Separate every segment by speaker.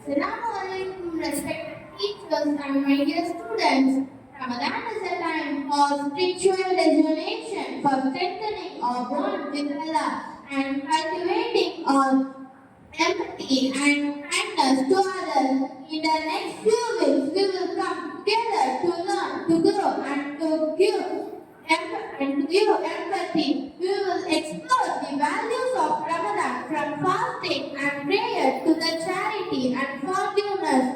Speaker 1: Assalamu alaikum, respected teachers and my dear students. Ramadan is a time for spiritual rejuvenation, for strengthening our bond with Allah and cultivating our empathy and kindness to others. In the next few weeks, we will come together to learn, to grow, and to give empathy. We will explore the values of Ramadan from fasting and prayer to the charity and forgiveness.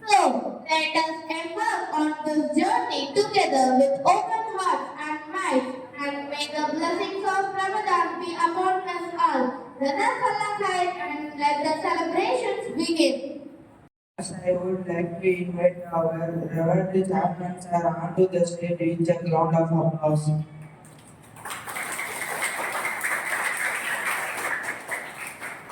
Speaker 1: So, let us embark on this journey together with open hearts and minds, and may the blessings of Ramadan be upon us all. Let us celebrate and let the celebrations begin.
Speaker 2: I would like to invite our Reverend Chaplain sir onto the stage with a round of applause.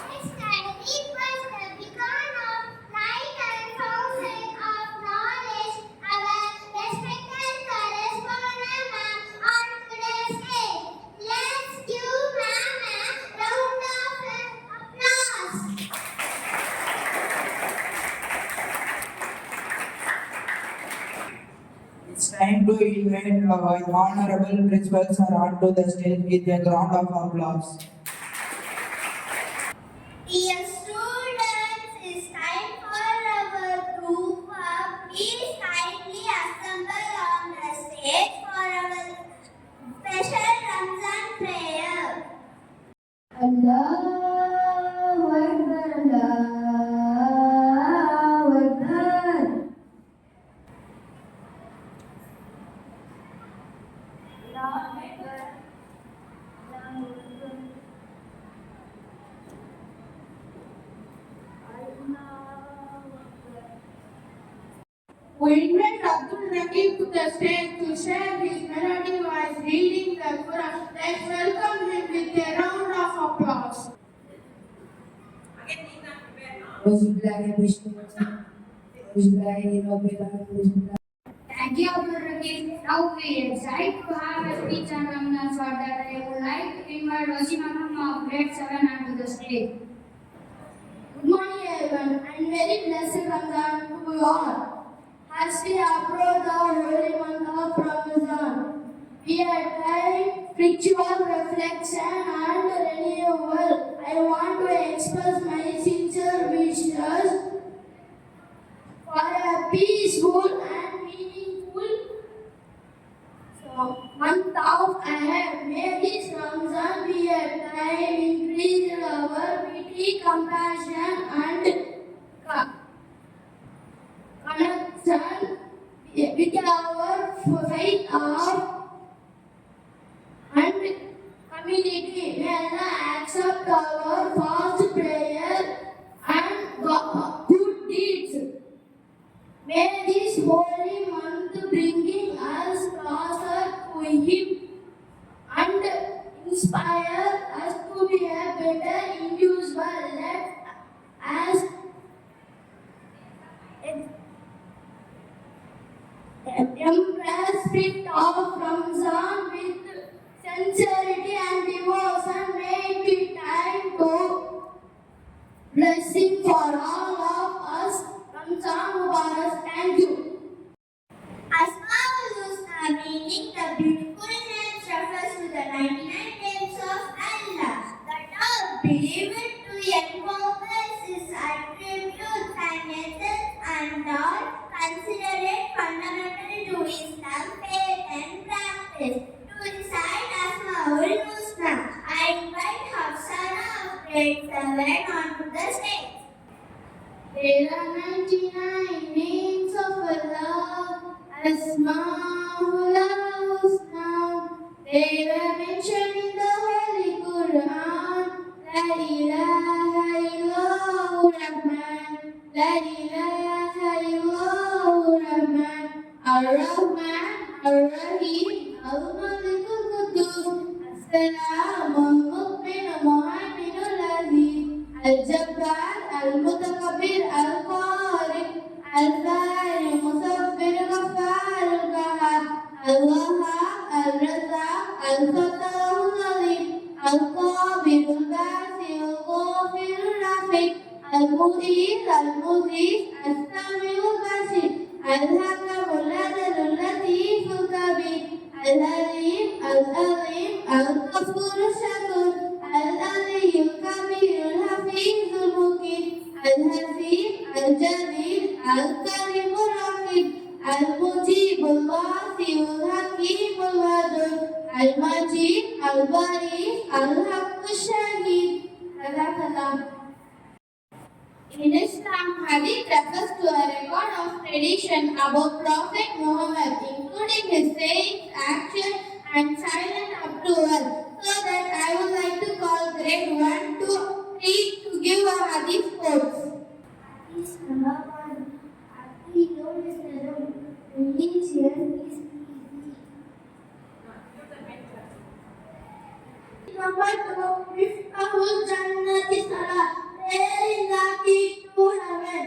Speaker 3: Next time, it was the beacon of light and fountain of knowledge. Our respected correspondent ma'am on today's day. Let's give ma'am a round of applause.
Speaker 2: It's time to invite our honorable principal sir onto the stage with a round of applause.
Speaker 3: Dear students, it's time for our group up. Please kindly assemble on the stage for our special Ramzan prayer.
Speaker 1: Allahu Akbar, Allahu Akbar. We invite Abdul Rakib to the stage to share his melody while reading the Quran. Let's welcome him with a round of applause. Thank you, Abdul Rakib. Now we are excited to have a speech on Ramadan, for that I would like to invite Wasim Ahmad of grade 7 onto the stage. Good morning, everyone, and very blessed Ramadan to you all. As we approach the holy month of Ramadan, we are time ritual reflection and renewal. I want to express my sincere wishes for a peaceful and meaningful month of ahead. May this Ramadan be a time increase our pity, compassion, and connection with our faith of and community. May Allah accept our fast prayer and good deeds. May this holy month bringing us closer to Him and inspire us to be a better individual. Let us embrace spirit of Ramzan with sincerity and devotion. May it be time to blessing for all of us. Ramzan Mubarak. Thank you.
Speaker 3: Asmaul Husna, meaning the beautiful names, refers to the 99 names of Allah that are believed to encompass His attributes and essence and are considered fundamental to Islam faith and practice. To recite Asmaul Husna, I invite Hafsana of grade 7 onto the stage.
Speaker 1: There are 99 names of Allah, Asma'ul Husna. They were mentioned in the Holy Quran. La ilaha illallah Rahman, La ilaha illallah Rahman, Ar-Rahman, Ar-Rahim, Al-Malik Al-Quddus, As-Salam, Al-Mu'min, Al-Muhaymin, Al-Aziz, Al-Jabbar, Al-Mutakabbir, Al-Qahir, Al-Fa'il, Musabbir, Ghaffar, Al-Qahhar, Al-Wahhab, Al-Razzaq, Al-Fattah, Al-Alim, Al-Qabir, Al-Basi, Al-Ghafir, Al-Rafiq, المغيث المغيث السميع البصير الحكم العدل اللطيف الخبير العليم العظيم الغفور الشكور العلي الكبير الحفيظ المقيت الحفيظ الجليل الكريم الرحيم المجيب الواسع الحكيم الودود المجيد البريء الحق الشهيد. In Islam, hadith refers to a record of tradition about Prophet Muhammad, including his sayings, actions, and silent approval. So that I would like to call grade 1 to 3 to give a hadith quotes.
Speaker 3: Hadith number 1. Happy Lord is the Lord. Means here is easy.
Speaker 1: Number 2. Miftahul Jannati Salah. Prayer is the key to heaven.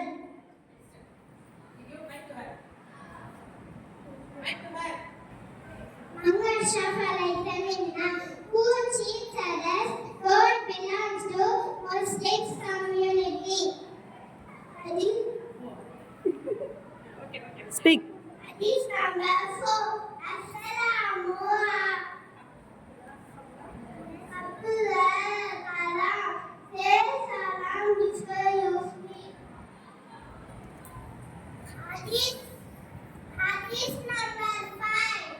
Speaker 3: Muhammad Shafa who cheats others, God belongs to Muslims community.
Speaker 4: Speak.
Speaker 3: Hadith number 4. Assalamu alaikum. Say salam before you speak. Hadith number 5.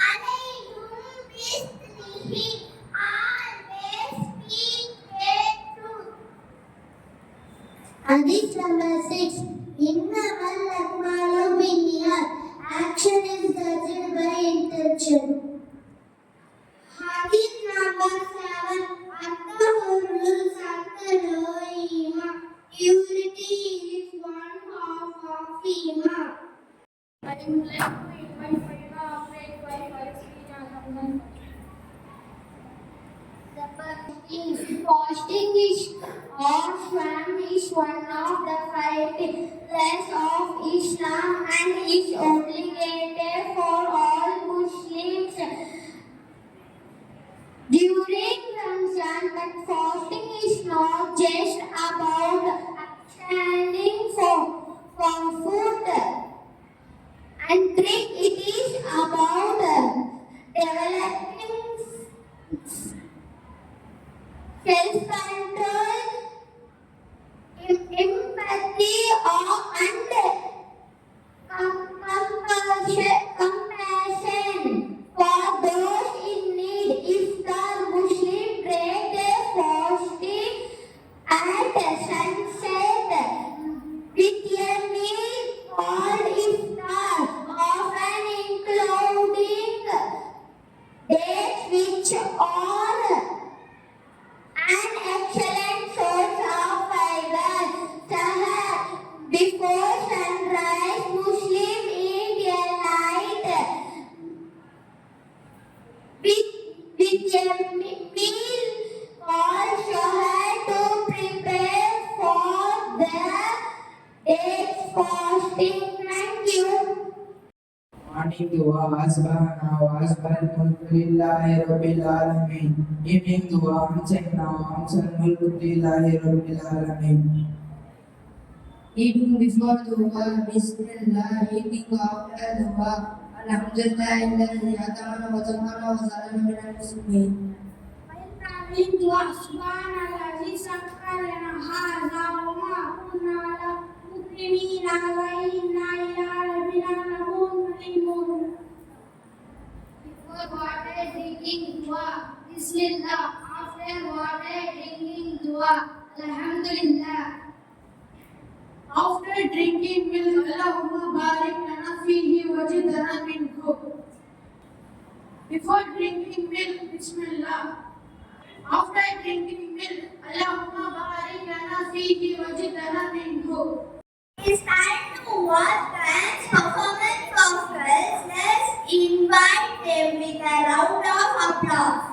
Speaker 3: Alayhum bismihi. Always speak the truth. Hadith number 6. Innamal a'malu binniyat. Action is judged by intention. Hadith number 7. At-tahurul Iman. Unity is one half of Iman.
Speaker 1: I am left to invite Farina Ahmed by Farisina Hamdan.
Speaker 3: Fasting is or swam is one of the 5 pillars of Islam and is obligated for all Muslims during Ramzan. But fasting is not just about abstaining from food and drink. It is about developing self-control, empathy, and compassion for those in need. If the Muslim break their fasting at sunset with a meal called iftar, often including dates which are an excellent source of fiber. Sahar before sunrise, Muslim eat a light with a meal called Sahar to prepare for the day's fasting. Thank you.
Speaker 2: Morning dua asbahna wa asbahal mulku lillahi rabbil alamin. Evening dua amsayna wa amsal mulku lillahi rabbil alamin.
Speaker 5: Eating before dua, Bismillah. Eating after dua, Alhamdulillah. Alladhi atamana wa tamana wa zalana minal muslimin.
Speaker 3: While traveling to Subhanallah, Sakharana hadha wa ma kunna la mukrimina wa inna ila rabbina lamunqalimun.
Speaker 6: Before water drinking dua, Bismillah. After water drinking dua, Alhamdulillah.
Speaker 1: After drinking milk, Allahumma barik lana fihi wajidana minhu. Before drinking milk, Bismillah. After drinking milk, Allahumma barik lana fihi wajidana minhu.
Speaker 3: It's time to watch dance performance of girls. Let's invite them with a round of applause.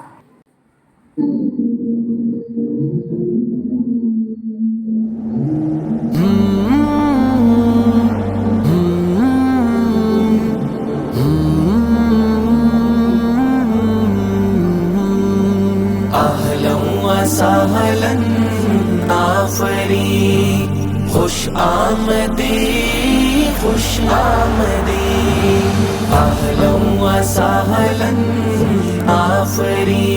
Speaker 7: أهلا وسهلا
Speaker 4: आफरी खुश आमदी खुश आमदी अहलन व सहलन आफरी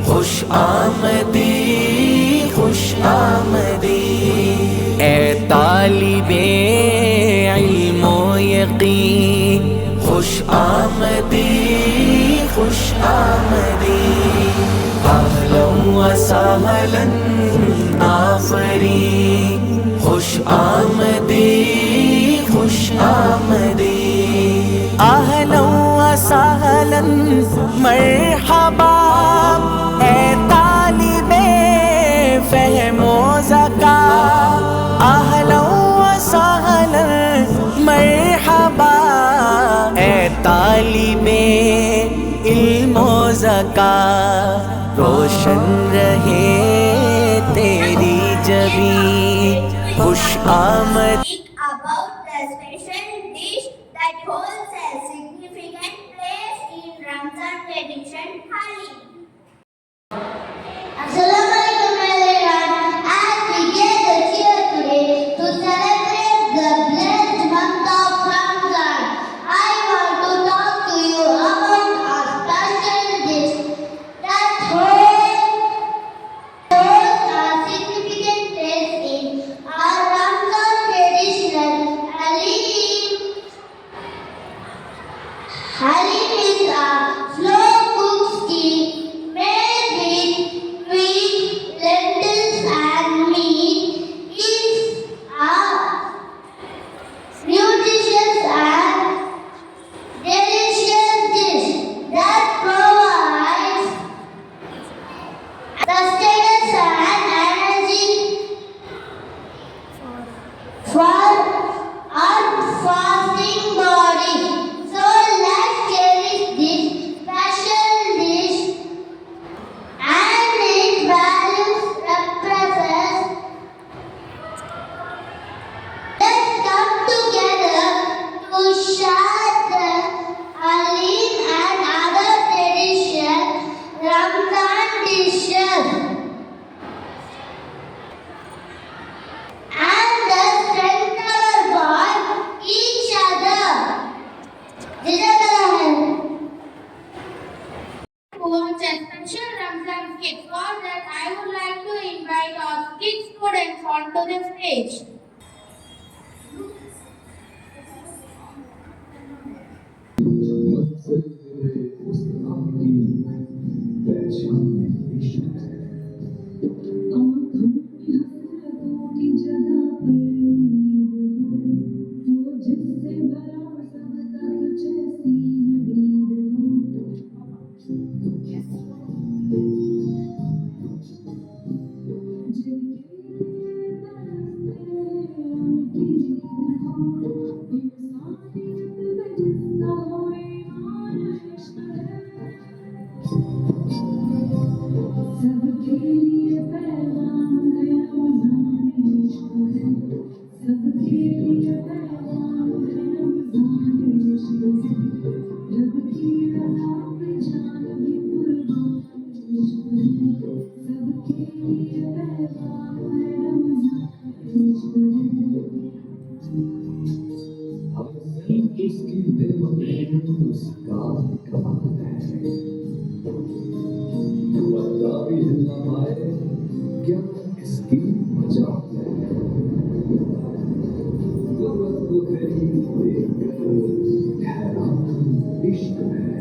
Speaker 4: खुश आमदी खुश आमदी ए तालिबे इल्म व यकीन खुश आमदी खुश आमदी अहलन व सहलन आफरी खुश आमदी खुश आमदी अहलन व सहलन मरहबा ए तालिबे फहमो ज़का अहलन व सहलन मरहबा ए तालिबे इल्म व ज़का रोशन रहे तेरी जबी खुश आमद
Speaker 3: About the special dish that holds a significant place in Ramzan tradition, Halim. Assalamualaikum everyone. As we gather here today to celebrate the blessed month of Ramzan, I want to talk to you about a special dish that holds a significant place in our Ramzan traditional Halim. Halim is a slow-cooked stew made with wheat, lentils, and meat. It's a nutritious and delicious dish that provides sustenance and energy for our fasting body. So let's cherish this special dish and its values represents. Let's come together to share the Halim and other traditional Ramzan dishes and the strength our bond each other. Jazakallah.
Speaker 1: To watch a special Ramzan skit. For that, I would like to invite our skit students onto the stage.
Speaker 7: इसकी दिल में मुस्कान कमाल है पता भी हिलना पाए क्या इसकी मजाक है गुर्बत को तेरी देखकर हैरान इश्क है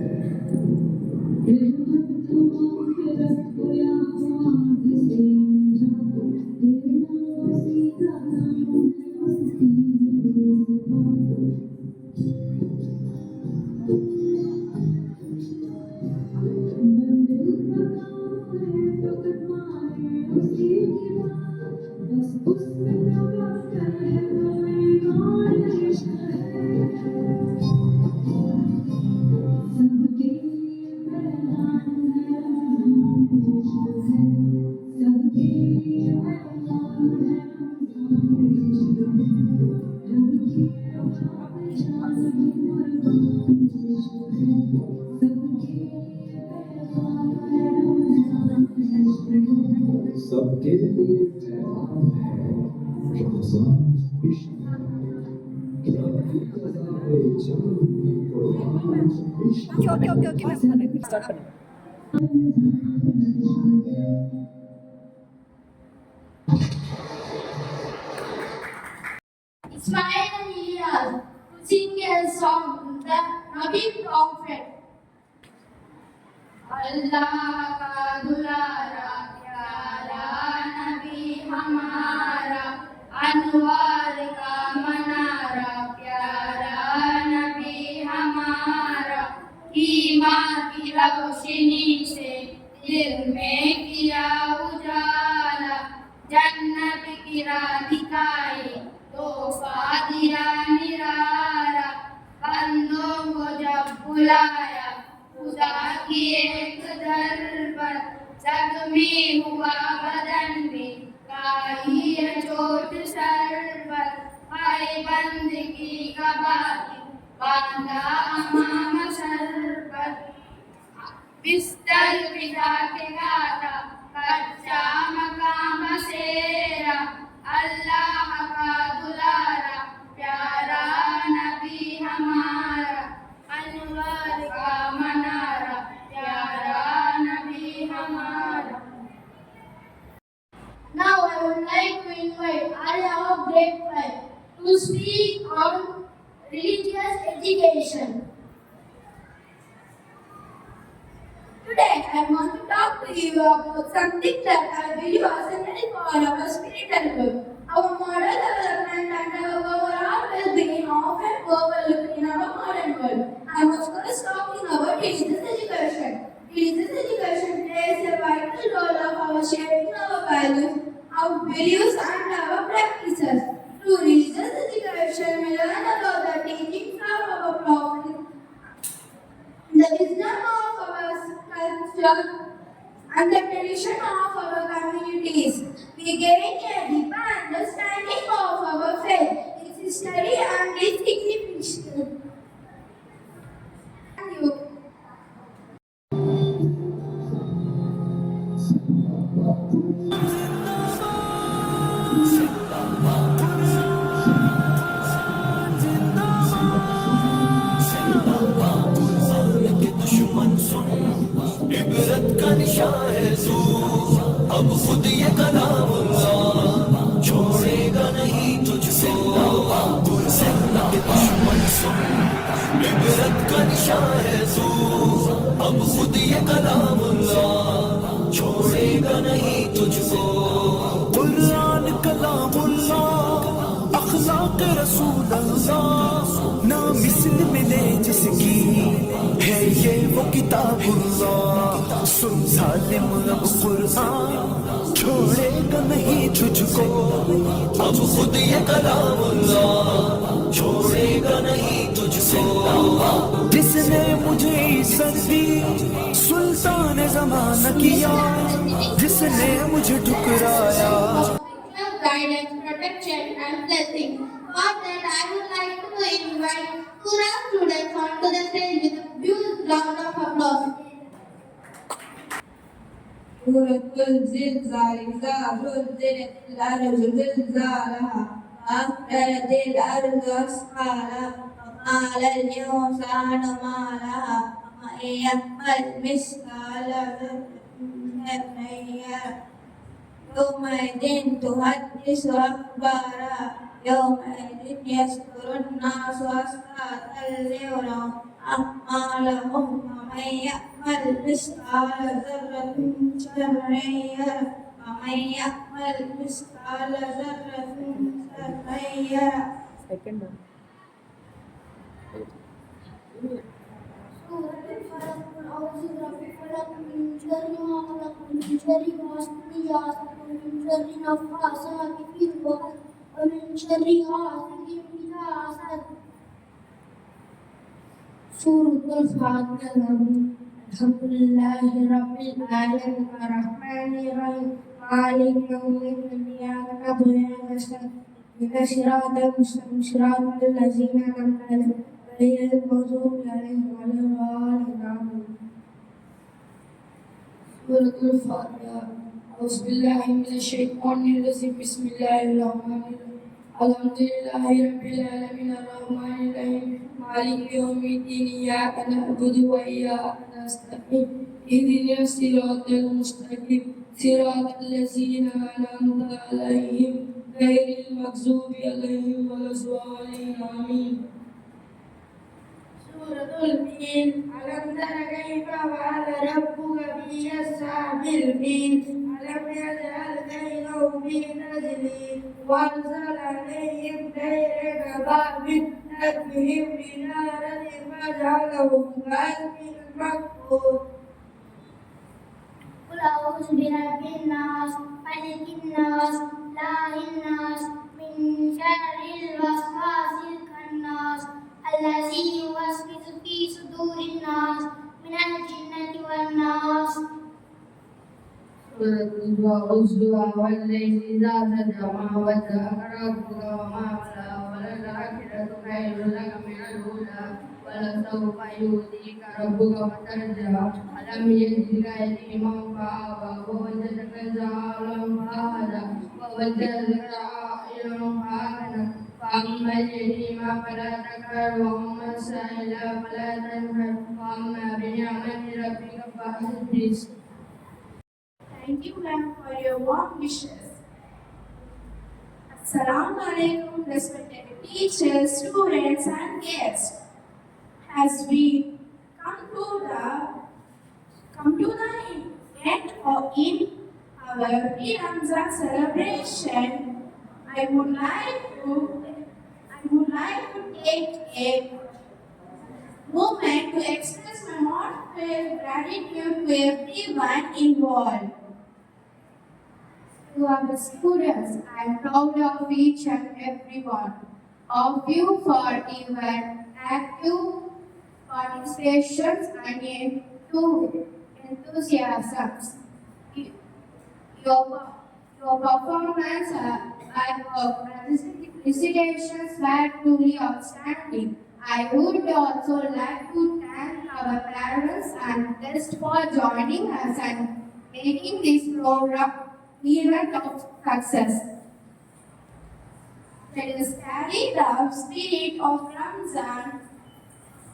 Speaker 7: सबके लिए पैगाम है रमजान इश्क है रब्बी क़ज़ाए जानी कुर्बान इश्क है
Speaker 1: Ismail and Ilyas to sing a song, the Nabi Prophet. अल्लाह का दुलारा प्यारा नबी हमारा, अनवार का मनारा प्यारा नबी हमारा, ईमान की रोशनी से दिल में किया उजाला, जन्नत की राह दिखाई तोहफा दिया निराला, बंदों को जब बुलाया खुदा की एक दर पर, जख्मी हुआ बदन भी काई है चोट सर पर, हाय बंदगी का बाकी बांधा अमाम सर पर, बिस्तर पिता के गाता कच्चा मकाम बसेरा, अल्लाह का दुलारा प्यारा नबी हमारा, अनवार का मनारा प्यारा नबी हमारा. Now I would like to invite Arya of Grade 5 to speak on religious education. Today I want to talk to you about something that I believe is essential for our spiritual growth. Our moral development and our overall well-being often overlooked in our modern world. I was first talking about religious education. Religious education plays a vital role of our shaping our values, our beliefs and our practices. Through religious education, we learn about the teachings of our Prophet, the wisdom of our culture, and the tradition of our communities. We gain a deeper understanding of our faith, its history and its significance. Thank you.
Speaker 4: इबरत का निशान है तू, अब खुद ये कलामुल्लाह छोड़ेगा नहीं तुझको, के दुश्मन सुन। इबरत का निशान है तू, अब खुद ये कलामुल्लाह छोड़ेगा नहीं तुझको। कुरान कलामुल्लाह अखलाक रसूल अल्लाह, ना मिसल मिले जिसकी है ये वो किताबुल्लाह। सुन जालिम अब कुरान छोड़ेगा नहीं तुझको, अब खुद ये कलामुल्लाह छोड़ेगा नहीं तुझको। जिसने मुझे इज्जत दी सुल्तान ज़माना किया, जिसने मुझे ठुकराया।
Speaker 1: Guidance, protection and blessing. For that I would like to invite Quran students onto the stage with a huge round of applause.
Speaker 5: سورة الزلزال إذا زلزلت الأرض زلزالها وأخرجت الأرض أثقالها وقال الإنسان ما لها ومن يعمل مثقال ذرة خيرا يره يومئذ تحدث أخبارها يومئذ يصدر الناس أشتاتا ليروا أعمالهم ومن يعمل مثقال ذرة شرا يره ومن يعمل مثقال ذرة شرا يره.
Speaker 6: سورة الفلق قل أعوذ برب الفلق من شر ما خلق ومن شر غاسق إذا وقب ومن شر النفاثات في العقد ومن شر حاسد إذا حسد. سورة الفاتحة. الحمد لله رب العالمين الرحمن الرحيم مالك يوم الدين إياك نعبد وإياك نستعين اهدنا الصراط المستقيم صراط الذين أنعمت عليهم غير المغضوب عليهم ولا الضالين. سورة الفاتحة. أعوذ بالله من الشيطان الرجيم بسم الله الرحمن الرحيم الحمد لله رب العالمين الرحمن الرحيم مالك يوم الدين إياك نعبد وإياك نستعين اهدنا الصراط المستقيم صراط الذين أنعمت عليهم غير المغضوب عليهم ولا الضالين آمين سورة الفيل ألم تر كيف فعل ربك بأصحاب الفيل ألم يجعل كيدهم في تضليل وأرسل عليهم طير كبابل ترميهم بنار فجعلهم كعصف مأكول
Speaker 3: قل أعوذ برب الناس ملك الناس إله الناس من شر الوسواس الخناس الذي يوسوس في صدور الناس من الجنة والناس.
Speaker 5: سورة الضحى والليل إذا سجى ما ودعك ربك وما قلى وللآخرة خير لك من الأولى ولسوف يؤتيك ربك فترضى ألم يجدك يتيما فآوى ووجدك ضالا فهدى ووجدك عائلا فأغنى فأما اليتيم فلا تقهر وأما السائل فلا تنهر وأما بنعمة ربك فحدث.
Speaker 1: Thank you, ma'am, for your warm wishes. Assalamu alaikum, respected teachers, students, and guests. As we come to the end of in our Ramzan celebration, I would like to take a moment to express my heartfelt gratitude to everyone involved. To our students, I am proud of each and every one of you for your active participations and enthusiasms. Your performance of recitations were truly outstanding. I would also like to thank our parents and guests for joining us and making this program event of success. Let us carry the spirit of Ramzan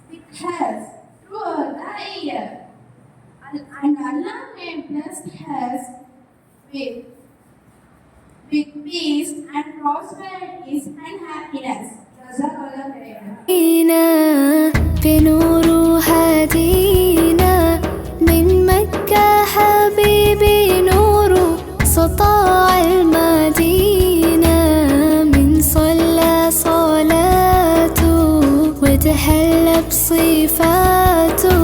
Speaker 1: with us throughout the year. And Allah may bless us with peace and prosperities and happiness. Jazakallah khairan.
Speaker 8: بنور هدينا من مكة حبيبي نور سطاع المدينة من صلى صلاته وتحلى بصفاته